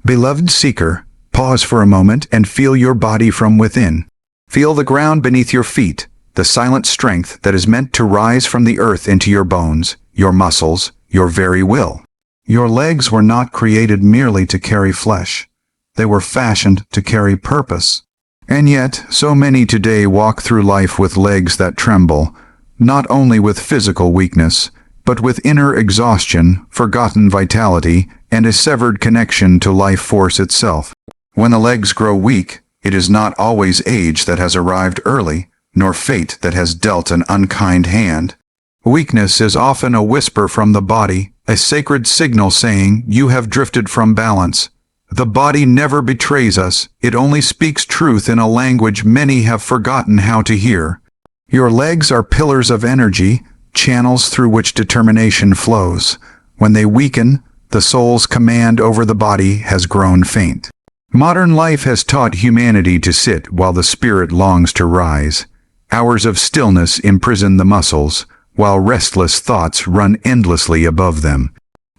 Beloved seeker, pause for a moment and feel your body from within. Feel the ground beneath your feet, the silent strength that is meant to rise from the earth into your bones, your muscles, your very will. Your legs were not created merely to carry flesh. They were fashioned to carry purpose. And yet, so many today walk through life with legs that tremble, not only with physical weakness, but with inner exhaustion, forgotten vitality, and a severed connection to life force itself. When the legs grow weak, it is not always age that has arrived early, nor fate that has dealt an unkind hand. Weakness is often a whisper from the body, a sacred signal saying, "You have drifted from balance." The body never betrays us, it only speaks truth in a language many have forgotten how to hear. Your legs are pillars of energy, channels through which determination flows. When they weaken, the soul's command over the body has grown faint. Modern life has taught humanity to sit while the spirit longs to rise. Hours of stillness imprison the muscles, while restless thoughts run endlessly above them.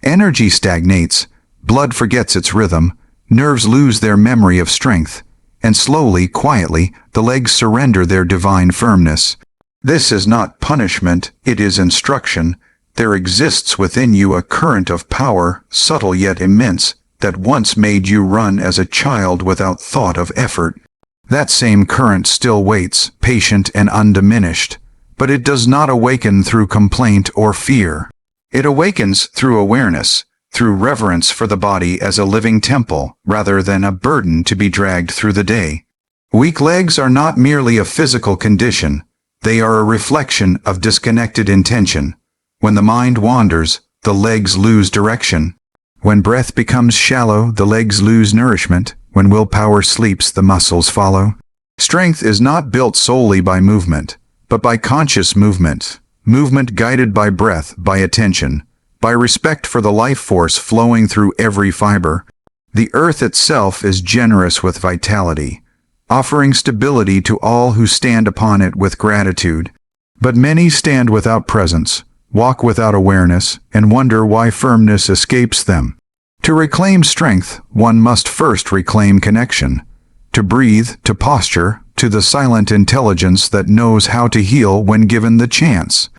Energy stagnates, blood forgets its rhythm, nerves lose their memory of strength, and slowly, quietly, the legs surrender their divine firmness. This is not punishment, it is instruction. There exists within you a current of power, subtle yet immense, that once made you run as a child without thought of effort. That same current still waits, patient and undiminished, but it does not awaken through complaint or fear. It awakens through awareness, through reverence for the body as a living temple, rather than a burden to be dragged through the day. Weak legs are not merely a physical condition, they are a reflection of disconnected intention. When the mind wanders, the legs lose direction. When breath becomes shallow, the legs lose nourishment. When willpower sleeps, the muscles follow. Strength is not built solely by movement, but by conscious movement. Movement guided by breath, by attention, by respect for the life force flowing through every fiber. The earth itself is generous with vitality, offering stability to all who stand upon it with gratitude. But many stand without presence, walk without awareness, and wonder why firmness escapes them. To reclaim strength, one must first reclaim connection. To breathe, to posture, to the silent intelligence that knows how to heal when given the chance.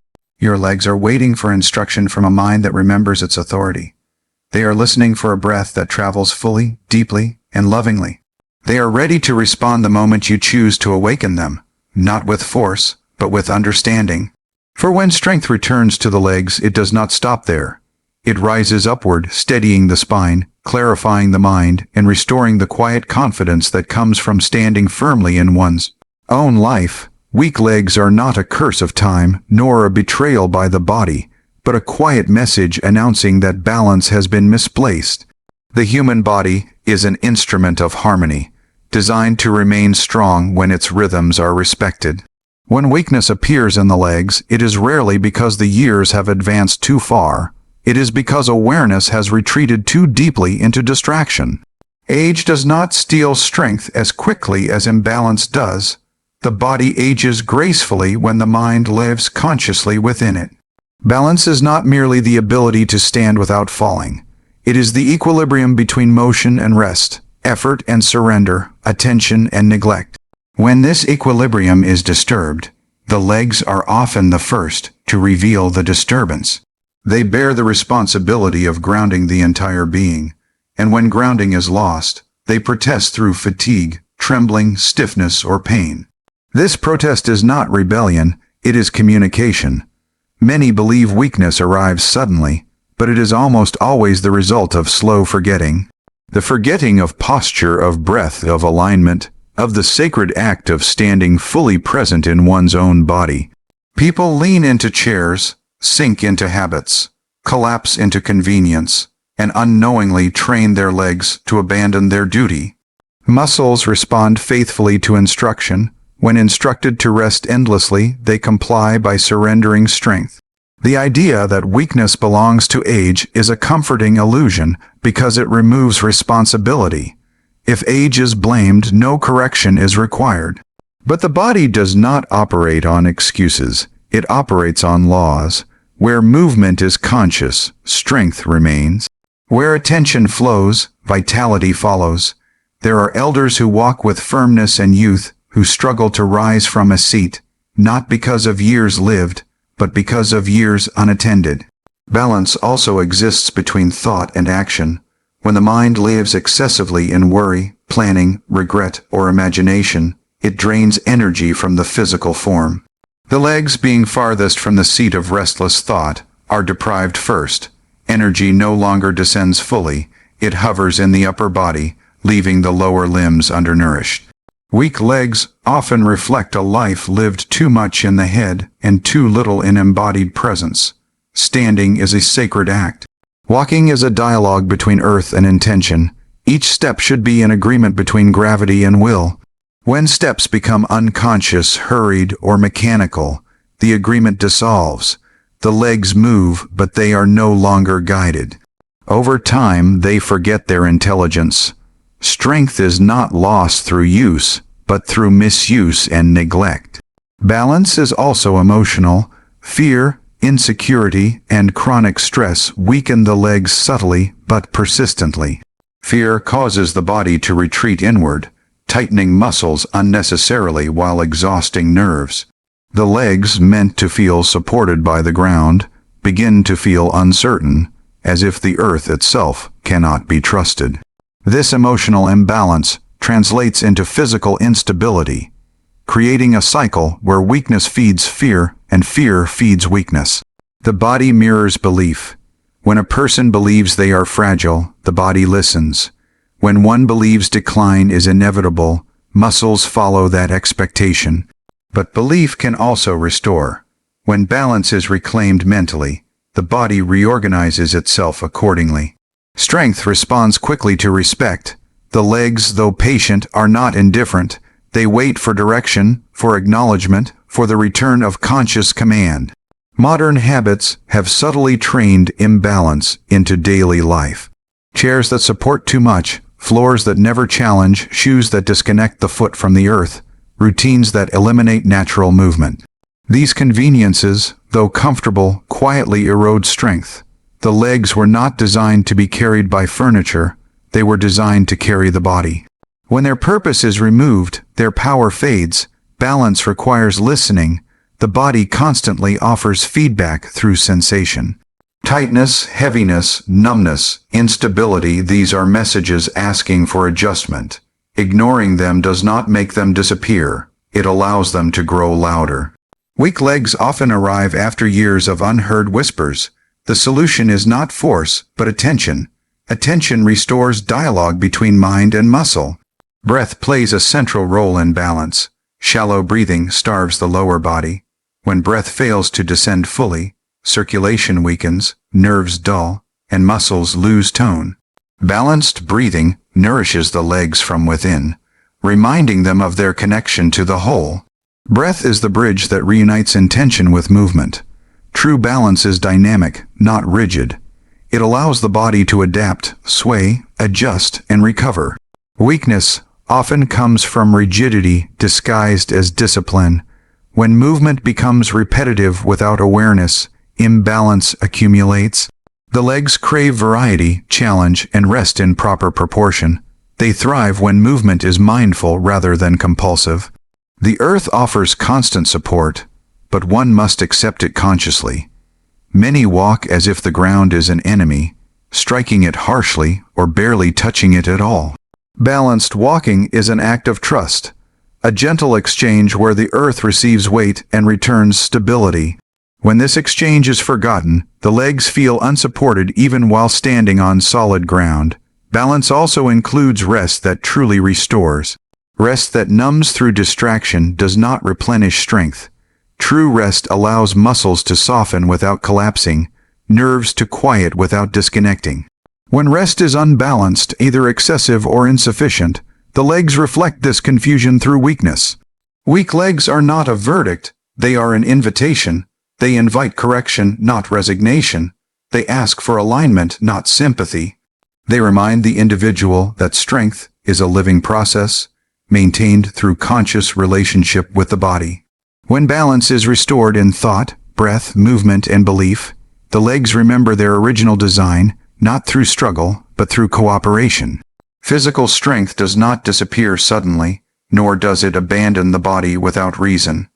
Your legs are waiting for instruction from a mind that remembers its authority. They are listening for a breath that travels fully, deeply, and lovingly. They are ready to respond the moment you choose to awaken them, not with force, but with understanding. For when strength returns to the legs, it does not stop there. It rises upward, steadying the spine, clarifying the mind, and restoring the quiet confidence that comes from standing firmly in one's own life. Weak legs are not a curse of time, nor a betrayal by the body, but a quiet message announcing that balance has been misplaced. The human body is an instrument of harmony, designed to remain strong when its rhythms are respected. When weakness appears in the legs, it is rarely because the years have advanced too far. It is because awareness has retreated too deeply into distraction. Age does not steal strength as quickly as imbalance does. The body ages gracefully when the mind lives consciously within it. Balance is not merely the ability to stand without falling. It is the equilibrium between motion and rest, effort and surrender, attention and neglect. When this equilibrium is disturbed, the legs are often the first to reveal the disturbance. They bear the responsibility of grounding the entire being, and when grounding is lost, they protest through fatigue, trembling, stiffness, or pain. This protest is not rebellion, it is communication. Many believe weakness arrives suddenly, but it is almost always the result of slow forgetting. The forgetting of posture, of breath, of alignment, of the sacred act of standing fully present in one's own body. People lean into chairs, sink into habits, collapse into convenience, and unknowingly train their legs to abandon their duty. Muscles respond faithfully to instruction. When instructed to rest endlessly, they comply by surrendering strength. The idea that weakness belongs to age is a comforting illusion because it removes responsibility. If age is blamed, no correction is required. But the body does not operate on excuses. It operates on laws. Where movement is conscious, strength remains. Where attention flows, vitality follows. There are elders who walk with firmness and youth, who struggle to rise from a seat, not because of years lived, but because of years unattended. Balance also exists between thought and action. When the mind lives excessively in worry, planning, regret, or imagination, it drains energy from the physical form. The legs, being farthest from the seat of restless thought, are deprived first. Energy no longer descends fully. It hovers in the upper body, leaving the lower limbs undernourished. Weak legs often reflect a life lived too much in the head and too little in embodied presence. Standing is a sacred act. Walking is a dialogue between earth and intention. Each step should be an agreement between gravity and will. When steps become unconscious, hurried, or mechanical, the agreement dissolves. The legs move, but they are no longer guided. Over time, they forget their intelligence. Strength is not lost through use, but through misuse and neglect. Balance is also emotional. Fear, insecurity, and chronic stress weaken the legs subtly but persistently. Fear causes the body to retreat inward, tightening muscles unnecessarily while exhausting nerves. The legs, meant to feel supported by the ground, begin to feel uncertain, as if the earth itself cannot be trusted. This emotional imbalance translates into physical instability, creating a cycle where weakness feeds fear and fear feeds weakness. The body mirrors belief. When a person believes they are fragile, the body listens. When one believes decline is inevitable, muscles follow that expectation. But belief can also restore. When balance is reclaimed mentally, the body reorganizes itself accordingly. Strength responds quickly to respect. The legs, though patient, are not indifferent. They wait for direction, for acknowledgement, for the return of conscious command. Modern habits have subtly trained imbalance into daily life. Chairs that support too much, floors that never challenge, shoes that disconnect the foot from the earth, routines that eliminate natural movement. These conveniences, though comfortable, quietly erode strength. The legs were not designed to be carried by furniture, they were designed to carry the body. When their purpose is removed, their power fades. Balance requires listening. The body constantly offers feedback through sensation. Tightness, heaviness, numbness, instability, these are messages asking for adjustment. Ignoring them does not make them disappear. It allows them to grow louder. Weak legs often arrive after years of unheard whispers. The solution is not force, but attention. Attention restores dialogue between mind and muscle. Breath plays a central role in balance. Shallow breathing starves the lower body. When breath fails to descend fully, circulation weakens, nerves dull, and muscles lose tone. Balanced breathing nourishes the legs from within, reminding them of their connection to the whole. Breath is the bridge that reunites intention with movement. True balance is dynamic, not rigid. It allows the body to adapt, sway, adjust, and recover. Weakness often comes from rigidity disguised as discipline. When movement becomes repetitive without awareness, imbalance accumulates. The legs crave variety, challenge, and rest in proper proportion. They thrive when movement is mindful rather than compulsive. The earth offers constant support, but one must accept it consciously. Many walk as if the ground is an enemy, striking it harshly or barely touching it at all. Balanced walking is an act of trust, a gentle exchange where the earth receives weight and returns stability. When this exchange is forgotten, the legs feel unsupported even while standing on solid ground. Balance also includes rest that truly restores. Rest that numbs through distraction does not replenish strength. True rest allows muscles to soften without collapsing, nerves to quiet without disconnecting. When rest is unbalanced, either excessive or insufficient, the legs reflect this confusion through weakness. Weak legs are not a verdict, they are an invitation. They invite correction, not resignation. They ask for alignment, not sympathy. They remind the individual that strength is a living process, maintained through conscious relationship with the body. When balance is restored in thought, breath, movement, and belief, the legs remember their original design, not through struggle, but through cooperation. Physical strength does not disappear suddenly, nor does it abandon the body without reason.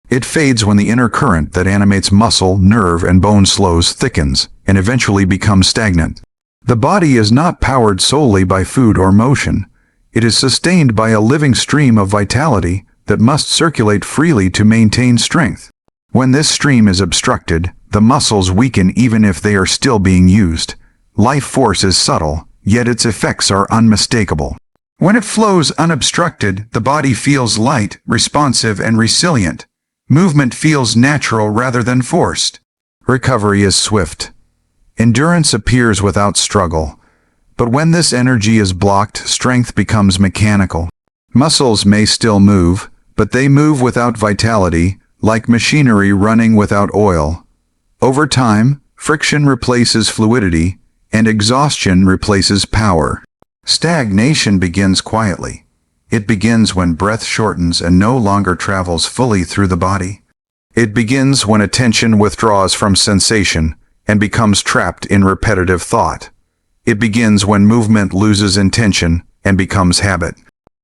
It fades when the inner current that animates muscle, nerve, and bone slows, thickens, and eventually becomes stagnant. The body is not powered solely by food or motion. It is sustained by a living stream of vitality that must circulate freely to maintain strength. When this stream is obstructed, the muscles weaken even if they are still being used. Life force is subtle, yet its effects are unmistakable. When it flows unobstructed, the body feels light, responsive, and resilient. Movement feels natural rather than forced. Recovery is swift. Endurance appears without struggle. But when this energy is blocked, strength becomes mechanical. Muscles may still move, but they move without vitality, like machinery running without oil. Over time, friction replaces fluidity, and exhaustion replaces power. Stagnation begins quietly. It begins when breath shortens and no longer travels fully through the body. It begins when attention withdraws from sensation and becomes trapped in repetitive thought. It begins when movement loses intention and becomes habit.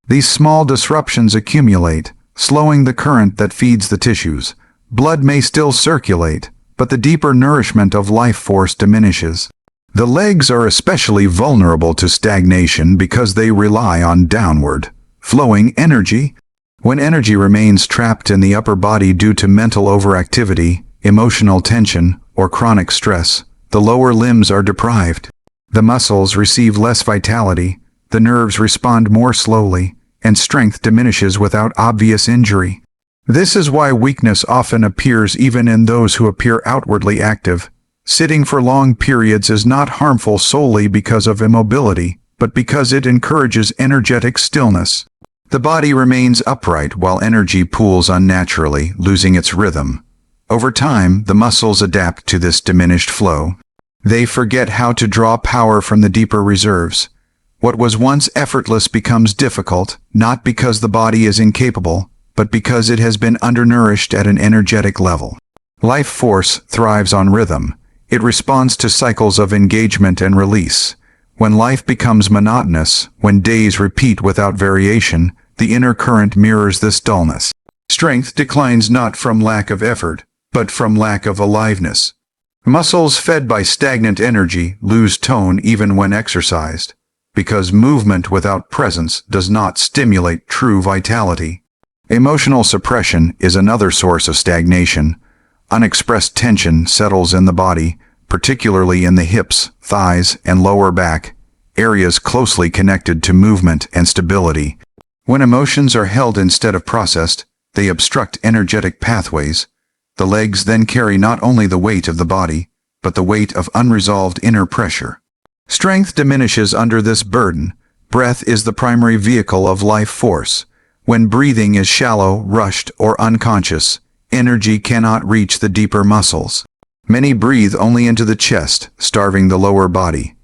These small disruptions accumulate, slowing the current that feeds the tissues. Blood may still circulate, but the deeper nourishment of life force diminishes. The legs are especially vulnerable to stagnation because they rely on downward flowing energy. When energy remains trapped in the upper body due to mental overactivity, emotional tension, or chronic stress, the lower limbs are deprived. The muscles receive less vitality, the nerves respond more slowly, and strength diminishes without obvious injury. This is why weakness often appears even in those who appear outwardly active. Sitting for long periods is not harmful solely because of immobility, but because it encourages energetic stillness. The body remains upright while energy pools unnaturally, losing its rhythm. Over time, the muscles adapt to this diminished flow. They forget how to draw power from the deeper reserves. What was once effortless becomes difficult, not because the body is incapable, but because it has been undernourished at an energetic level. Life force thrives on rhythm. It responds to cycles of engagement and release. When life becomes monotonous, when days repeat without variation, the inner current mirrors this dullness. Strength declines not from lack of effort, but from lack of aliveness. Muscles fed by stagnant energy lose tone even when exercised, because movement without presence does not stimulate true vitality. Emotional suppression is another source of stagnation. Unexpressed tension settles in the body, particularly in the hips, thighs, and lower back, areas closely connected to movement and stability. When emotions are held instead of processed, they obstruct energetic pathways. The legs then carry not only the weight of the body, but the weight of unresolved inner pressure. Strength diminishes under this burden. Breath is the primary vehicle of life force. When breathing is shallow, rushed, or unconscious, energy cannot reach the deeper muscles. Many breathe only into the chest, starving the lower body.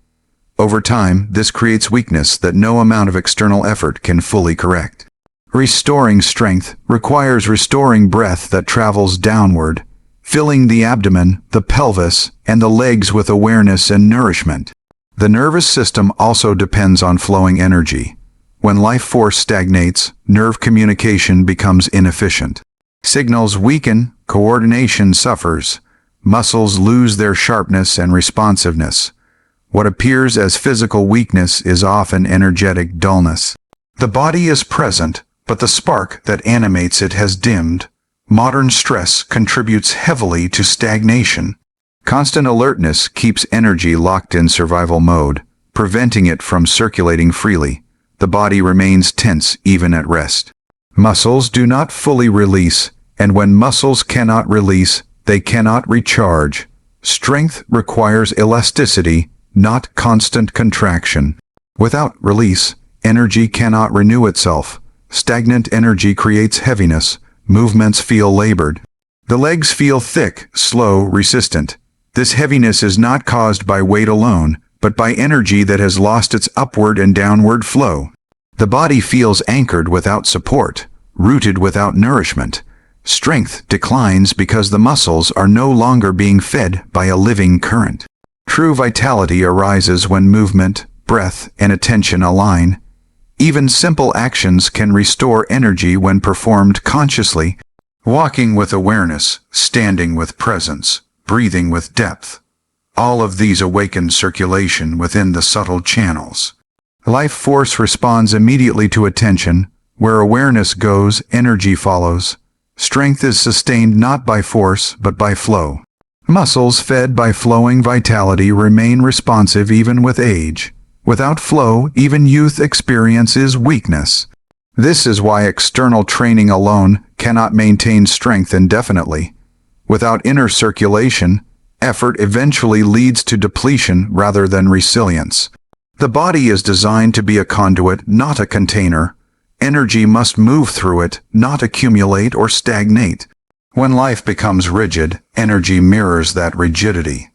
Over time, this creates weakness that no amount of external effort can fully correct. Restoring strength requires restoring breath that travels downward, filling the abdomen, the pelvis, and the legs with awareness and nourishment. The nervous system also depends on flowing energy. When life force stagnates, nerve communication becomes inefficient. Signals weaken, coordination suffers, muscles lose their sharpness and responsiveness. What appears as physical weakness is often energetic dullness. The body is present, but the spark that animates it has dimmed. Modern stress contributes heavily to stagnation. Constant alertness keeps energy locked in survival mode, preventing it from circulating freely. The body remains tense even at rest. Muscles do not fully release, and when muscles cannot release, they cannot recharge. Strength requires elasticity, not constant contraction. Without release, energy cannot renew itself. Stagnant energy creates heaviness. Movements feel labored. The legs feel thick, slow, resistant. This heaviness is not caused by weight alone, but by energy that has lost its upward and downward flow. The body feels anchored without support, rooted without nourishment. Strength declines because the muscles are no longer being fed by a living current. True vitality arises when movement, breath, and attention align. Even simple actions can restore energy when performed consciously. Walking with awareness, standing with presence, breathing with depth. All of these awaken circulation within the subtle channels. Life force responds immediately to attention. Where awareness goes, energy follows. Strength is sustained not by force, but by flow. Muscles fed by flowing vitality remain responsive even with age. Without flow, even youth experiences weakness. This is why external training alone cannot maintain strength indefinitely. Without inner circulation, effort eventually leads to depletion rather than resilience. The body is designed to be a conduit, not a container. Energy must move through it, not accumulate or stagnate. When life becomes rigid, energy mirrors that rigidity.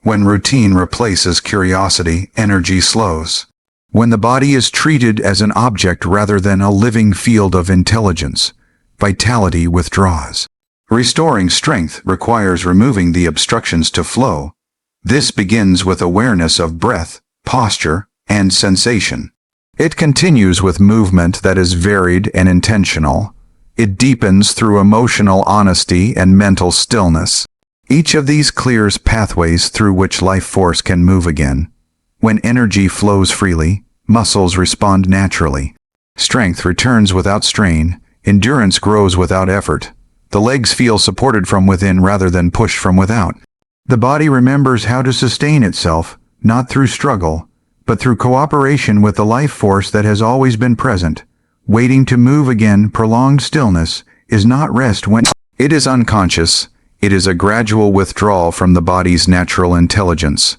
When routine replaces curiosity, energy slows. When the body is treated as an object rather than a living field of intelligence, vitality withdraws. Restoring strength requires removing the obstructions to flow. This begins with awareness of breath, posture, and sensation. It continues with movement that is varied and intentional. It deepens through emotional honesty and mental stillness. Each of these clears pathways through which life force can move again. When energy flows freely, muscles respond naturally. Strength returns without strain. Endurance grows without effort. The legs feel supported from within rather than pushed from without. The body remembers how to sustain itself, not through struggle, but through cooperation with the life force that has always been present. Waiting to move again, prolonged stillness, is not rest when it is unconscious. It is a gradual withdrawal from the body's natural intelligence.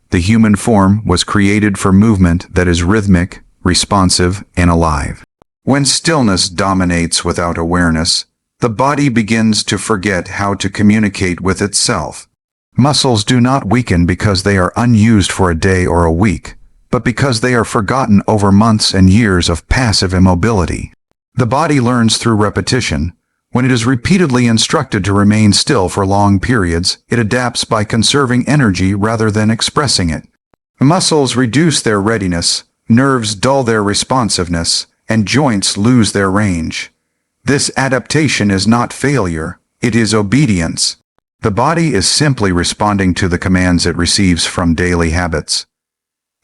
The human form was created for movement that is rhythmic, responsive, and alive. When stillness dominates without awareness, the body begins to forget how to communicate with itself. Muscles do not weaken because they are unused for a day or a week, but because they are forgotten over months and years of passive immobility. The body learns through repetition. When it is repeatedly instructed to remain still for long periods, it adapts by conserving energy rather than expressing it. Muscles reduce their readiness, nerves dull their responsiveness, and joints lose their range. This adaptation is not failure, it is obedience. The body is simply responding to the commands it receives from daily habits.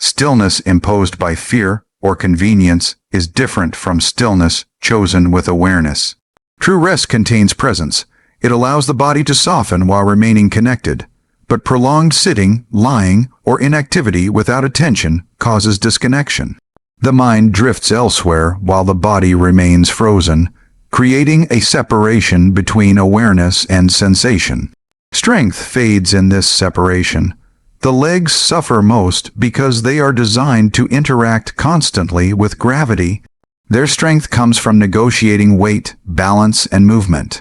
Stillness imposed by fear or convenience is different from stillness chosen with awareness. True rest contains presence. It allows the body to soften while remaining connected. But prolonged sitting, lying, or inactivity without attention causes disconnection. The mind drifts elsewhere while the body remains frozen, creating a separation between awareness and sensation. Strength fades in this separation. The legs suffer most because they are designed to interact constantly with gravity. Their strength comes from negotiating weight, balance, and movement.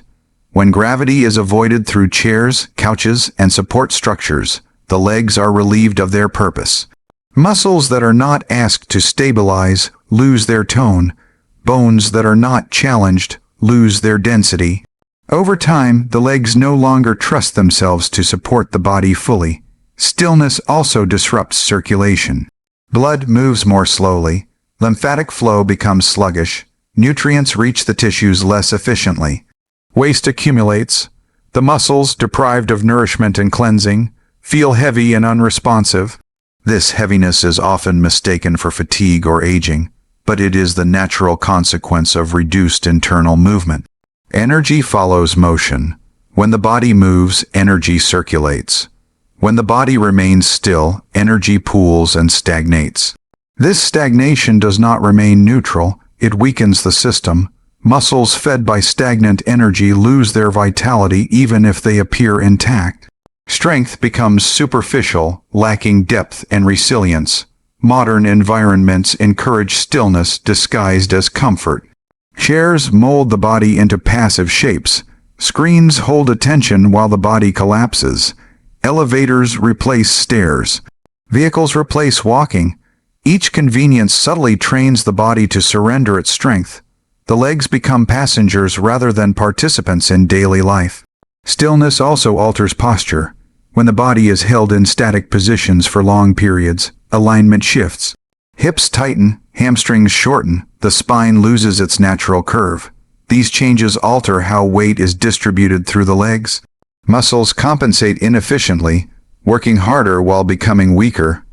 When gravity is avoided through chairs, couches, and support structures, the legs are relieved of their purpose. Muscles that are not asked to stabilize lose their tone. Bones that are not challenged lose their density. Over time, the legs no longer trust themselves to support the body fully. Stillness also disrupts circulation. Blood moves more slowly. Lymphatic flow becomes sluggish. Nutrients reach the tissues less efficiently. Waste accumulates. The muscles, deprived of nourishment and cleansing, feel heavy and unresponsive. This heaviness is often mistaken for fatigue or aging, but it is the natural consequence of reduced internal movement. Energy follows motion. When the body moves, energy circulates. When the body remains still, energy pools and stagnates. This stagnation does not remain neutral, it weakens the system. Muscles fed by stagnant energy lose their vitality even if they appear intact. Strength becomes superficial, lacking depth and resilience. Modern environments encourage stillness disguised as comfort. Chairs mold the body into passive shapes. Screens hold attention while the body collapses. Elevators replace stairs. Vehicles replace walking. Each convenience subtly trains the body to surrender its strength. The legs become passengers rather than participants in daily life. Stillness also alters posture. When the body is held in static positions for long periods, alignment shifts. Hips tighten, hamstrings shorten, the spine loses its natural curve. These changes alter how weight is distributed through the legs. Muscles compensate inefficiently, working harder while becoming weaker.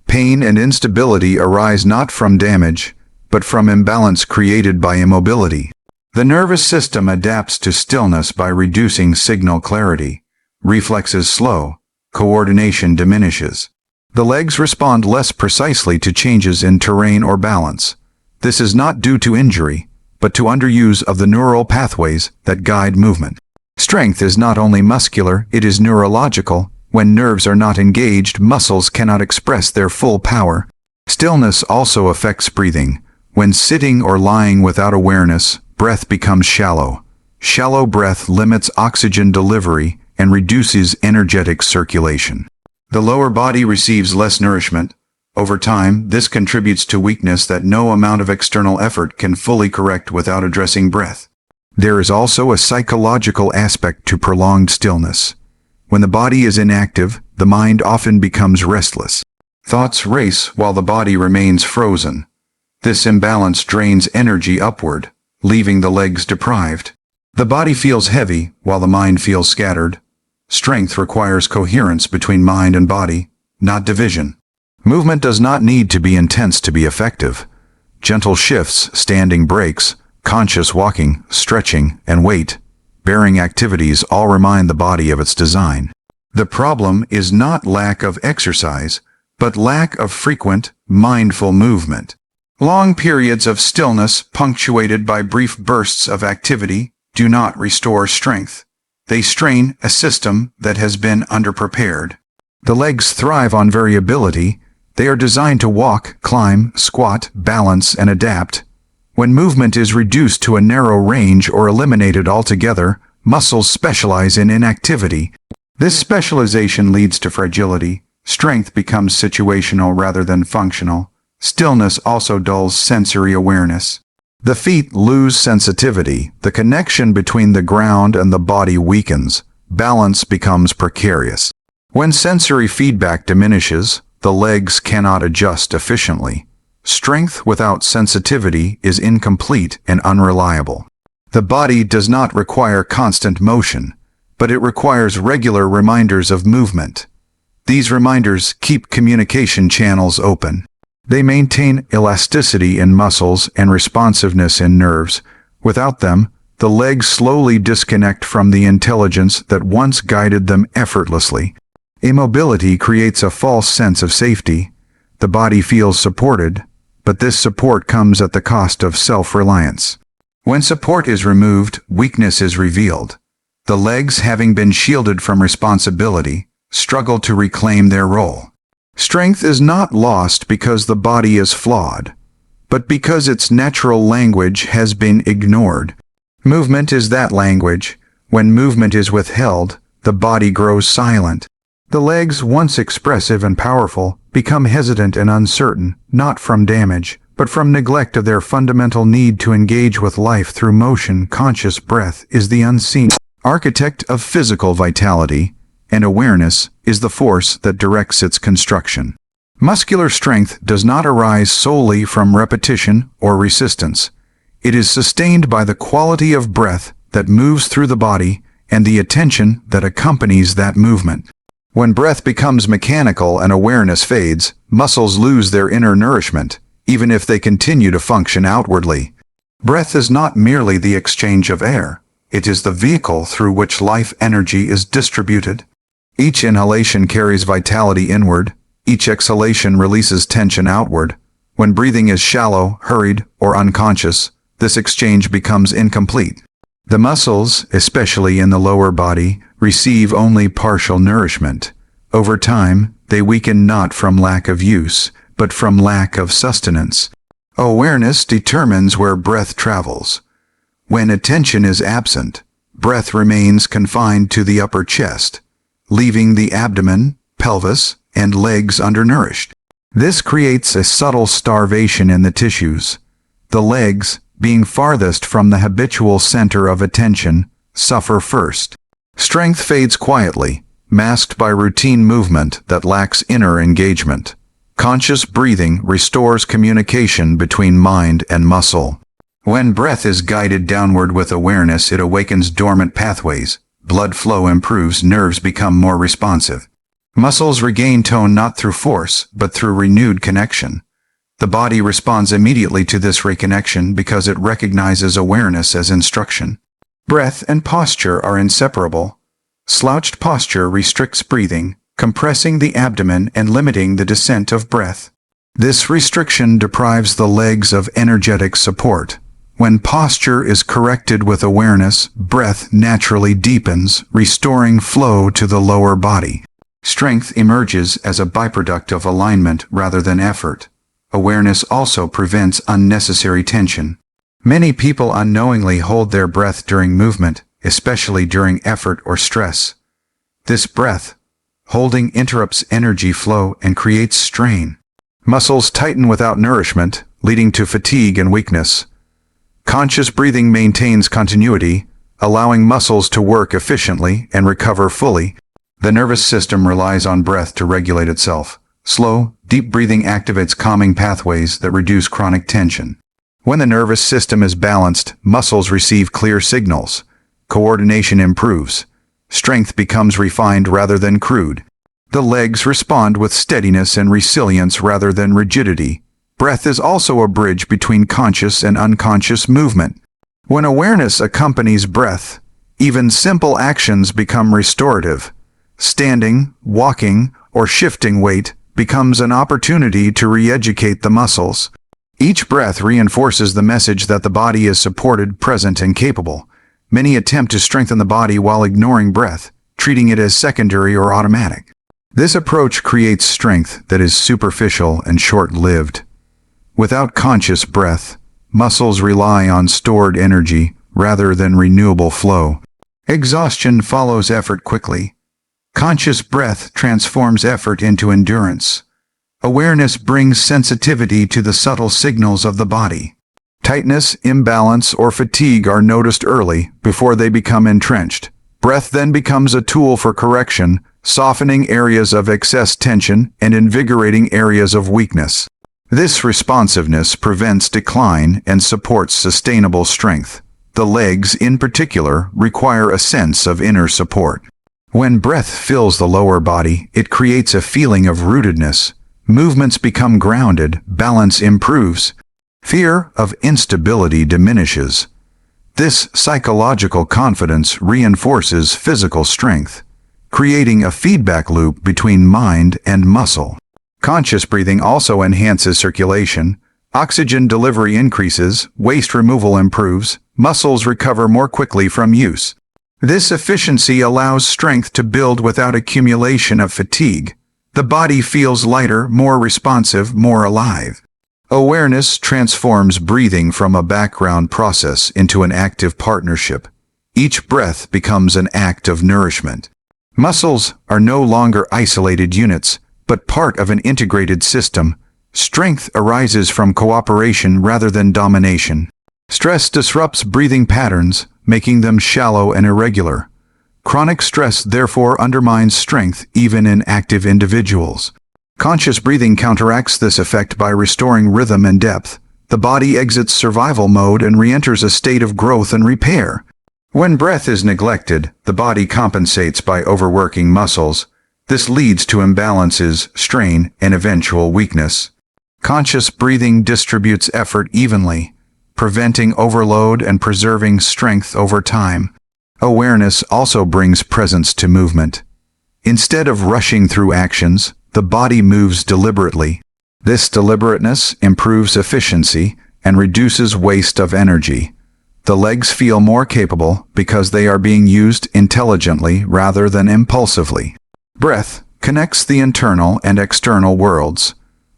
Pain and instability arise not from damage, but from imbalance created by immobility. The nervous system adapts to stillness by reducing signal clarity. Reflexes slow, coordination diminishes. The legs respond less precisely to changes in terrain or balance. This is not due to injury, but to underuse of the neural pathways that guide movement. Strength is not only muscular, it is neurological. When nerves are not engaged, muscles cannot express their full power. Stillness also affects breathing. When sitting or lying without awareness, breath becomes shallow. Shallow breath limits oxygen delivery and reduces energetic circulation. The lower body receives less nourishment. Over time, this contributes to weakness that no amount of external effort can fully correct without addressing breath. There is also a psychological aspect to prolonged stillness. When the body is inactive, the mind often becomes restless. Thoughts race while the body remains frozen. This imbalance drains energy upward, leaving the legs deprived. The body feels heavy while the mind feels scattered. Strength requires coherence between mind and body, not division. Movement does not need to be intense to be effective. Gentle shifts, standing breaks, conscious walking, stretching, and weight-bearing activities all remind the body of its design. The problem is not lack of exercise, but lack of frequent, mindful movement. Long periods of stillness, punctuated by brief bursts of activity, do not restore strength. They strain a system that has been underprepared. The legs thrive on variability. They are designed to walk, climb, squat, balance, and adapt. When movement is reduced to a narrow range or eliminated altogether, muscles specialize in inactivity. This specialization leads to fragility. Strength becomes situational rather than functional. Stillness also dulls sensory awareness. The feet lose sensitivity. The connection between the ground and the body weakens. Balance becomes precarious. When sensory feedback diminishes, the legs cannot adjust efficiently. Strength without sensitivity is incomplete and unreliable. The body does not require constant motion, but it requires regular reminders of movement. These reminders keep communication channels open. They maintain elasticity in muscles and responsiveness in nerves. Without them, the legs slowly disconnect from the intelligence that once guided them effortlessly. Immobility creates a false sense of safety. The body feels supported, but this support comes at the cost of self-reliance. When support is removed, weakness is revealed. The legs, having been shielded from responsibility, struggle to reclaim their role. Strength is not lost because the body is flawed, but because its natural language has been ignored. Movement is that language. When movement is withheld, the body grows silent. The legs, once expressive and powerful, become hesitant and uncertain, not from damage, but from neglect of their fundamental need to engage with life through motion. Conscious breath is the unseen architect of physical vitality, and awareness is the force that directs its construction. Muscular strength does not arise solely from repetition or resistance. It is sustained by the quality of breath that moves through the body and the attention that accompanies that movement. When breath becomes mechanical and awareness fades, muscles lose their inner nourishment, even if they continue to function outwardly. Breath is not merely the exchange of air. It is the vehicle through which life energy is distributed. Each inhalation carries vitality inward. Each exhalation releases tension outward. When breathing is shallow, hurried, or unconscious, this exchange becomes incomplete. The muscles, especially in the lower body, receive only partial nourishment. Over time, they weaken not from lack of use, but from lack of sustenance. Awareness determines where breath travels. When attention is absent, breath remains confined to the upper chest, leaving the abdomen, pelvis, and legs undernourished. This creates a subtle starvation in the tissues. The legs, being farthest from the habitual center of attention, suffer first. Strength fades quietly. masked by routine movement that lacks inner engagement. Conscious breathing restores communication between mind and muscle. When breath is guided downward with awareness, it awakens dormant pathways. Blood flow improves, nerves become more responsive. Muscles regain tone not through force, but through renewed connection. The body responds immediately to this reconnection because it recognizes awareness as instruction. Breath and posture are inseparable. Slouched posture restricts breathing, compressing the abdomen and limiting the descent of breath. This restriction deprives the legs of energetic support. When posture is corrected with awareness, breath naturally deepens, restoring flow to the lower body. Strength emerges as a byproduct of alignment rather than effort. Awareness also prevents unnecessary tension. Many people unknowingly hold their breath during movement, especially during effort or stress. This breath holding interrupts energy flow and creates strain. Muscles tighten without nourishment, leading to fatigue and weakness. Conscious breathing maintains continuity, allowing muscles to work efficiently and recover fully. The nervous system relies on breath to regulate itself. Slow, deep breathing activates calming pathways that reduce chronic tension. When the nervous system is balanced, muscles receive clear signals. Coordination improves. Strength becomes refined rather than crude. The legs respond with steadiness and resilience rather than rigidity. Breath is also a bridge between conscious and unconscious movement. When awareness accompanies breath, even simple actions become restorative. Standing, walking, or shifting weight becomes an opportunity to re-educate the muscles. Each breath reinforces the message that the body is supported, present, and capable. Many attempt to strengthen the body while ignoring breath, treating it as secondary or automatic. This approach creates strength that is superficial and short-lived. Without conscious breath, muscles rely on stored energy rather than renewable flow. Exhaustion follows effort quickly. Conscious breath transforms effort into endurance. Awareness brings sensitivity to the subtle signals of the body. Tightness, imbalance, or fatigue are noticed early before they become entrenched. Breath then becomes a tool for correction, softening areas of excess tension and invigorating areas of weakness. This responsiveness prevents decline and supports sustainable strength. The legs, in particular, require a sense of inner support. When breath fills the lower body, it creates a feeling of rootedness. Movements become grounded, balance improves. Fear of instability diminishes. This psychological confidence reinforces physical strength, creating a feedback loop between mind and muscle. Conscious breathing also enhances circulation. Oxygen delivery increases, waste removal improves, muscles recover more quickly from use. This efficiency allows strength to build without accumulation of fatigue. The body feels lighter, more responsive, more alive. Awareness transforms breathing from a background process into an active partnership. Each breath becomes an act of nourishment. Muscles are no longer isolated units, but part of an integrated system. Strength arises from cooperation rather than domination. Stress disrupts breathing patterns, making them shallow and irregular. Chronic stress therefore undermines strength even in active individuals. Conscious breathing counteracts this effect by restoring rhythm and depth. The body exits survival mode and re-enters a state of growth and repair. When breath is neglected, the body compensates by overworking muscles. This leads to imbalances, strain, and eventual weakness. Conscious breathing distributes effort evenly, preventing overload and preserving strength over time. Awareness also brings presence to movement. Instead of rushing through actions, the body moves deliberately. This deliberateness improves efficiency and reduces waste of energy. The legs feel more capable because they are being used intelligently rather than impulsively. Breath connects the internal and external worlds.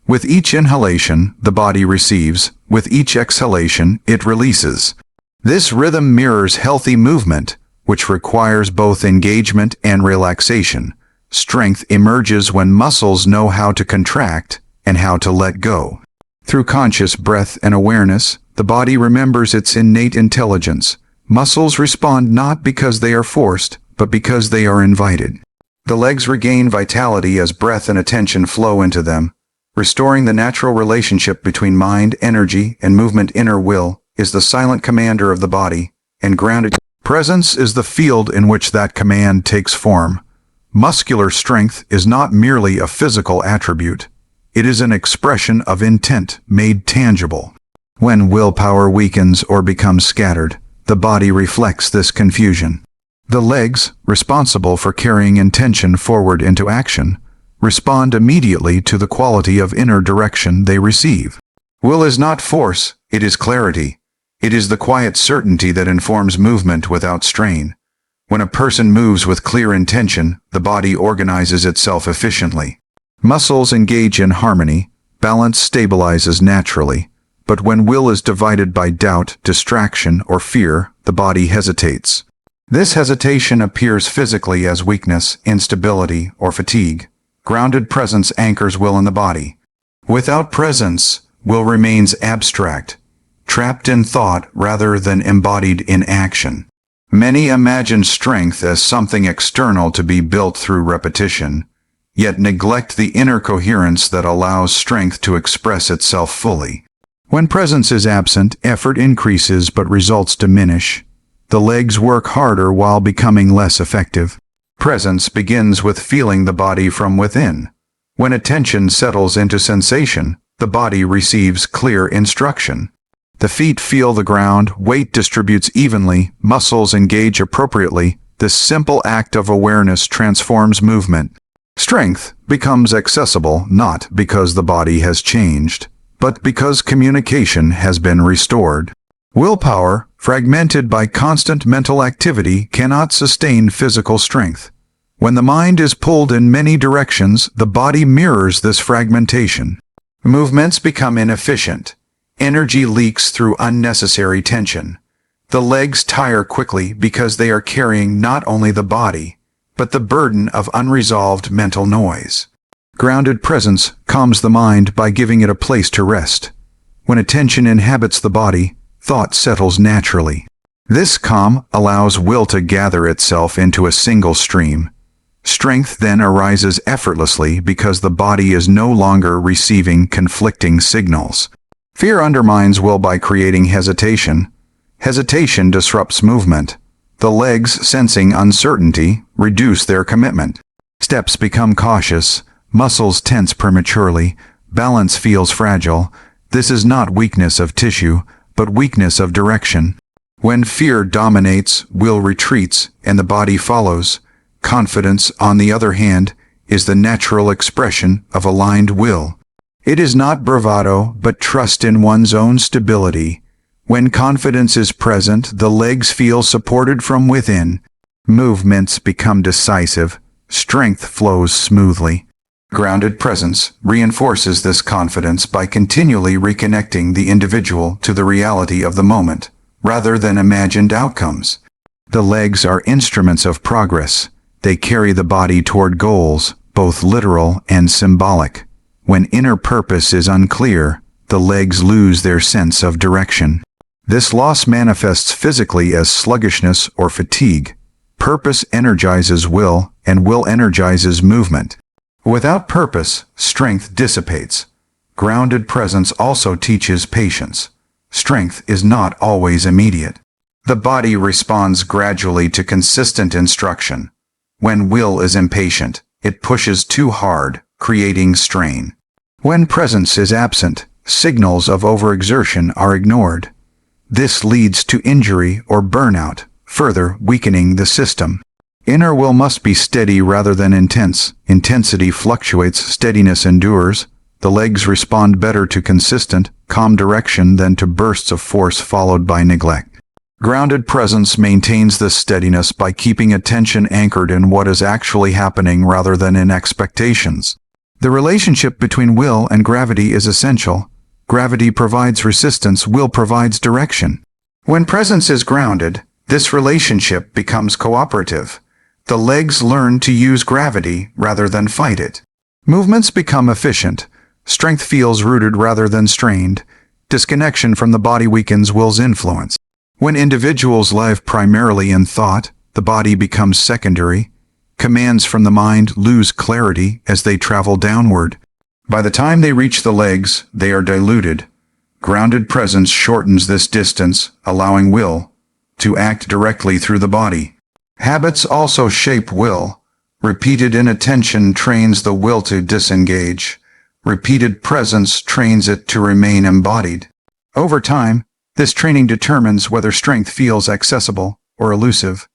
With each inhalation, the body receives. With each exhalation, it releases. This rhythm mirrors healthy movement, which requires both engagement and relaxation. Strength emerges when muscles know how to contract and how to let go. Through conscious breath and awareness, the body remembers its innate intelligence. Muscles respond not because they are forced, but because they are invited. The legs regain vitality as breath and attention flow into them, restoring the natural relationship between mind, energy, and movement. Inner will is the silent commander of the body, and grounded presence is the field in which that command takes form. Muscular strength is not merely a physical attribute. It is an expression of intent made tangible. When willpower weakens or becomes scattered, the body reflects this confusion. The legs, responsible for carrying intention forward into action, respond immediately to the quality of inner direction they receive. Will is not force, it is clarity. It is the quiet certainty that informs movement without strain. When a person moves with clear intention, the body organizes itself efficiently. Muscles engage in harmony, balance stabilizes naturally. But when will is divided by doubt, distraction, or fear, the body hesitates. This hesitation appears physically as weakness, instability, or fatigue. Grounded presence anchors will in the body. Without presence, will remains abstract, trapped in thought rather than embodied in action. Many imagine strength as something external to be built through repetition, yet neglect the inner coherence that allows strength to express itself fully. When presence is absent, effort increases but results diminish. The legs work harder while becoming less effective. Presence begins with feeling the body from within. When attention settles into sensation, the body receives clear instruction. The feet feel the ground, weight distributes evenly, muscles engage appropriately. This simple act of awareness transforms movement. Strength becomes accessible not because the body has changed, but because communication has been restored. Willpower, fragmented by constant mental activity, cannot sustain physical strength. When the mind is pulled in many directions, the body mirrors this fragmentation. Movements become inefficient. Energy leaks through unnecessary tension. The legs tire quickly because they are carrying not only the body, but the burden of unresolved mental noise. Grounded presence calms the mind by giving it a place to rest. When attention inhabits the body, thought settles naturally. This calm allows will to gather itself into a single stream. Strength then arises effortlessly because the body is no longer receiving conflicting signals. Fear undermines will by creating hesitation. Hesitation disrupts movement. The legs, sensing uncertainty, reduce their commitment. Steps become cautious. Muscles tense prematurely. Balance feels fragile. This is not weakness of tissue, but weakness of direction. When fear dominates, will retreats, and the body follows. Confidence, on the other hand, is the natural expression of aligned will. It is not bravado, but trust in one's own stability. When confidence is present, the legs feel supported from within. Movements become decisive. Strength flows smoothly. Grounded presence reinforces this confidence by continually reconnecting the individual to the reality of the moment, rather than imagined outcomes. The legs are instruments of progress. They carry the body toward goals, both literal and symbolic. When inner purpose is unclear, the legs lose their sense of direction. This loss manifests physically as sluggishness or fatigue. Purpose energizes will, and will energizes movement. Without purpose, strength dissipates. Grounded presence also teaches patience. Strength is not always immediate. The body responds gradually to consistent instruction. When will is impatient, it pushes too hard, creating strain. When presence is absent, signals of overexertion are ignored. This leads to injury or burnout, further weakening the system. Inner will must be steady rather than intense. Intensity fluctuates, steadiness endures. The legs respond better to consistent, calm direction than to bursts of force followed by neglect. Grounded presence maintains this steadiness by keeping attention anchored in what is actually happening rather than in expectations. The relationship between will and gravity is essential. Gravity provides resistance, will provides direction. When presence is grounded, this relationship becomes cooperative. The legs learn to use gravity rather than fight it. Movements become efficient. Strength feels rooted rather than strained. Disconnection from the body weakens will's influence. When individuals live primarily in thought, the body becomes secondary. Commands from the mind lose clarity as they travel downward. By the time they reach the legs, they are diluted. Grounded presence shortens this distance, allowing will to act directly through the body. Habits also shape will. Repeated inattention trains the will to disengage. Repeated presence trains it to remain embodied. Over time, this training determines whether strength feels accessible or elusive.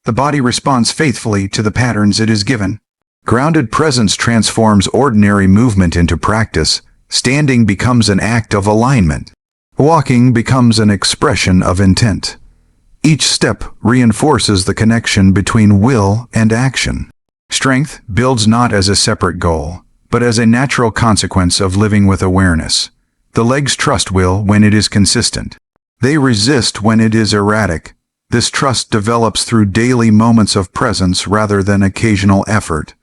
The body responds faithfully to the patterns it is given. Grounded presence transforms ordinary movement into practice. Standing becomes an act of alignment. Walking becomes an expression of intent. Each step reinforces the connection between will and action. Strength builds not as a separate goal, but as a natural consequence of living with awareness. The legs trust will when it is consistent. They resist when it is erratic. This trust develops through daily moments of presence rather than occasional effort.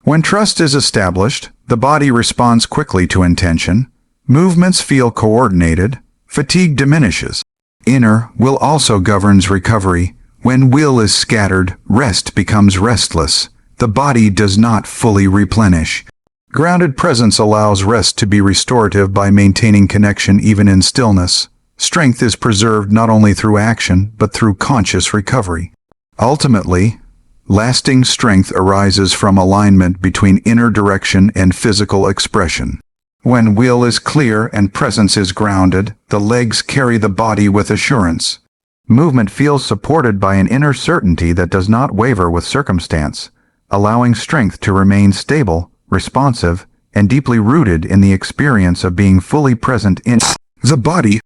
When trust is established, the body responds quickly to intention. Movements feel coordinated. Fatigue diminishes. Inner will also governs recovery. When will is scattered, rest becomes restless. The body does not fully replenish. Grounded presence allows rest to be restorative by maintaining connection even in stillness. Strength is preserved not only through action, but through conscious recovery. Ultimately, lasting strength arises from alignment between inner direction and physical expression. When will is clear and presence is grounded, the legs carry the body with assurance. Movement feels supported by an inner certainty that does not waver with circumstance, allowing strength to remain stable, responsive, and deeply rooted in the experience of being fully present in the body.